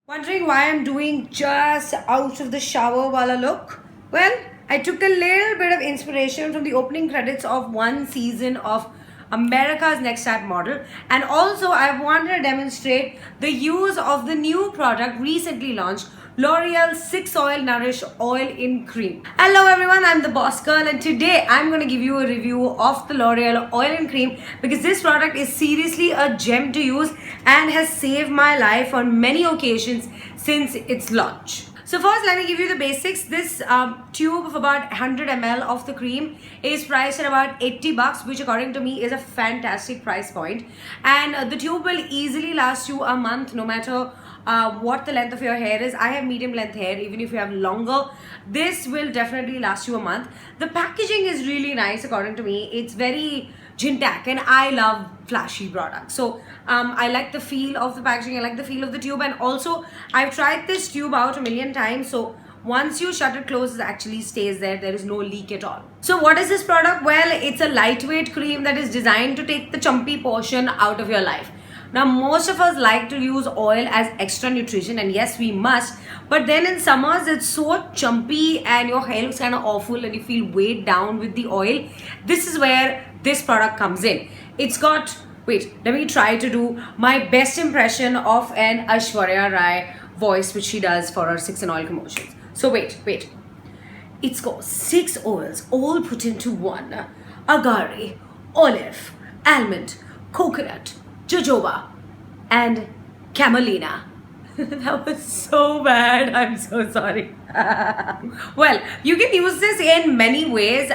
Wondering why I'm doing just out of the shower wala look? Well, I took a little bit of inspiration from the opening credits of one season of America's Next Top Model, and also I wanted to demonstrate the use of the new product recently launched, L'Oreal 6 Oil Nourish Oil in Cream. Hello everyone, I'm the Boss Girl, and today I'm going to give you a review of the L'Oreal Oil in Cream because this product is seriously a gem to use and has saved my life on many occasions since its launch. So first, let me give you the basics. This tube of about 100 ml of the cream is priced at about 80 bucks, which according to me is a fantastic price point. And the tube will easily last you a month no matter what the length of your hair is. I have medium length hair. Even if you have longer, this will definitely last you a month. The packaging is really nice according to me. It's very Jintak, and I love flashy products. So I like the feel of the packaging, I like the feel of the tube, and also I've tried this tube out a million times. So once you shut it closed, it actually stays there. There is no leak at all. So what is this product? Well, it's a lightweight cream that is designed to take the chumpy portion out of your life. Now, most of us like to use oil as extra nutrition, and yes, we must. But then in summers, it's so chumpy and your hair looks kind of awful and you feel weighed down with the oil. This is where this product comes in. It's got, wait, let me try to do my best impression of an Aishwarya Rai voice, which she does for her 6 in Oil commercials. So wait. It's got 6 oils all put into one. Agari, olive, almond, coconut, jojoba, and camelina. That was so bad. I'm so sorry. Well, you can use this in many ways.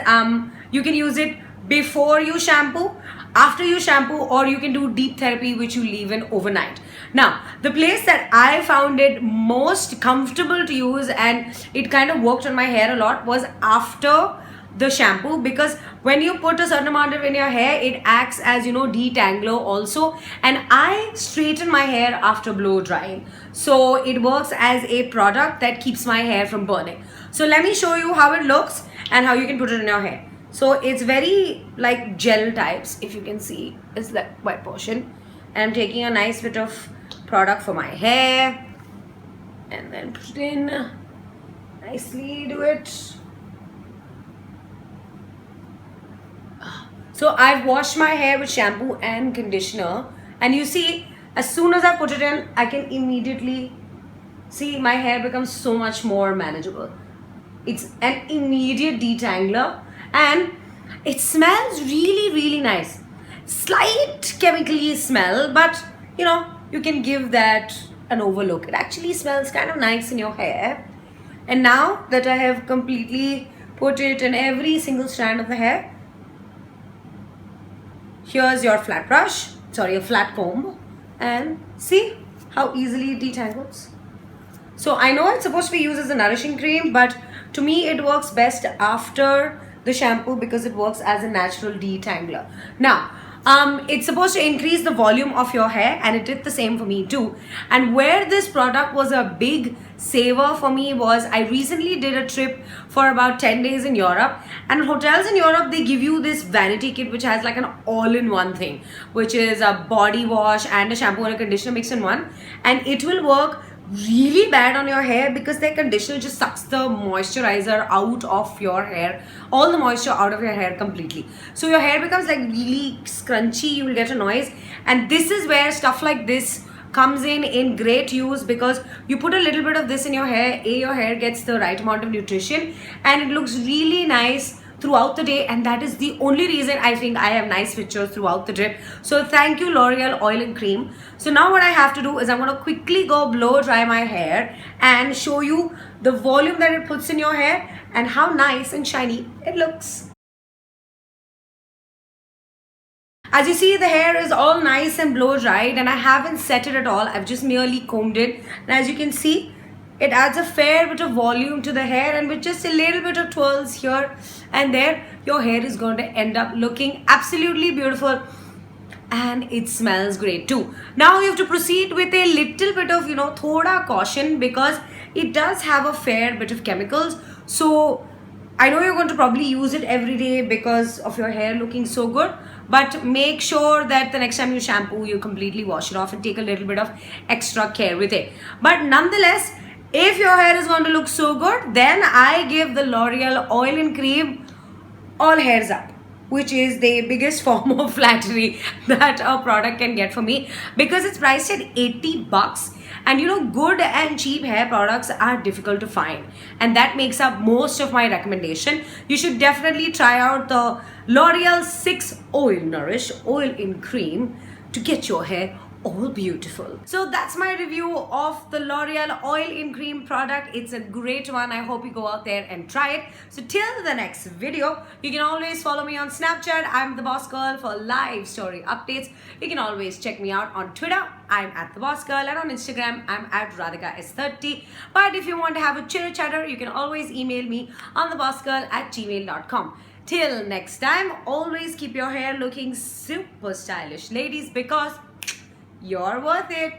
You can use it before you shampoo, after you shampoo, or you can do deep therapy, which you leave in overnight. Now, the place that I found it most comfortable to use and it kind of worked on my hair a lot was after the shampoo, because when you put a certain amount of in your hair, it acts as, detangler also, and I straighten my hair after blow drying, so it works as a product that keeps my hair from burning. So let me show you how it looks and how you can put it in your hair. So it's very like gel types, if you can see, it's that white portion, and I'm taking a nice bit of product for my hair and then put it in nicely, do it. So I've washed my hair with shampoo and conditioner, and you see, as soon as I put it in, I can immediately see my hair becomes so much more manageable. It's an immediate detangler, and it smells really nice. Slight chemically smell, but you can give that an overlook. It actually smells kind of nice in your hair. And now that I have completely put it in every single strand of the hair, here's your flat brush, sorry, a flat comb, and see how easily it detangles. So I know it's supposed to be used as a nourishing cream, but to me it works best after the shampoo because it works as a natural detangler. Now, it's supposed to increase the volume of your hair, and it did the same for me too. And where this product was a big saver for me was I recently did a trip for about 10 days in Europe, and hotels in Europe, they give you this vanity kit which has like an all-in-one thing, which is a body wash and a shampoo and a conditioner mixed in one, and it will work really bad on your hair because their conditioner just sucks the moisturizer out of your hair, all the moisture out of your hair completely. So your hair becomes like really scrunchy, you will get a noise, and this is where stuff like this comes in great use, because you put a little bit of this in your hair, your hair gets the right amount of nutrition and it looks really nice throughout the day, and that is the only reason I think I have nice pictures throughout the trip. So thank you, L'Oreal Oil and Cream. So now what I have to do is I'm going to quickly go blow dry my hair and show you the volume that it puts in your hair and how nice and shiny it looks. As you see, the hair is all nice and blow dried, and I haven't set it at all. I've just merely combed it, and as you can see, it adds a fair bit of volume to the hair, and with just a little bit of twirls here and there, your hair is going to end up looking absolutely beautiful, and it smells great too. Now you have to proceed with a little bit of, thoda caution, because it does have a fair bit of chemicals. So I know you're going to probably use it every day because of your hair looking so good, but make sure that the next time you shampoo, you completely wash it off and take a little bit of extra care with it. But nonetheless, if your hair is going to look so good, then I give the L'Oreal Oil and Cream All Hairs Up, which is the biggest form of flattery that a product can get for me, because it's priced at 80 bucks. And you know, good and cheap hair products are difficult to find, and that makes up most of my recommendation. You should definitely try out the L'Oreal 6 Oil Nourish Oil in Cream to get your hair all beautiful. So that's my review of the L'Oreal Oil in Cream product. It's a great one. I hope you go out there and try it. So till the next video, you can always follow me on Snapchat. I'm the Boss Girl for live story updates. You can always check me out on Twitter. I'm at the Boss Girl, and on Instagram I'm at Radhika S30. But if you want to have a chitter chatter, you can always email me on thebossgirl@gmail.com. Till next time, always keep your hair looking super stylish, ladies, because you're worth it.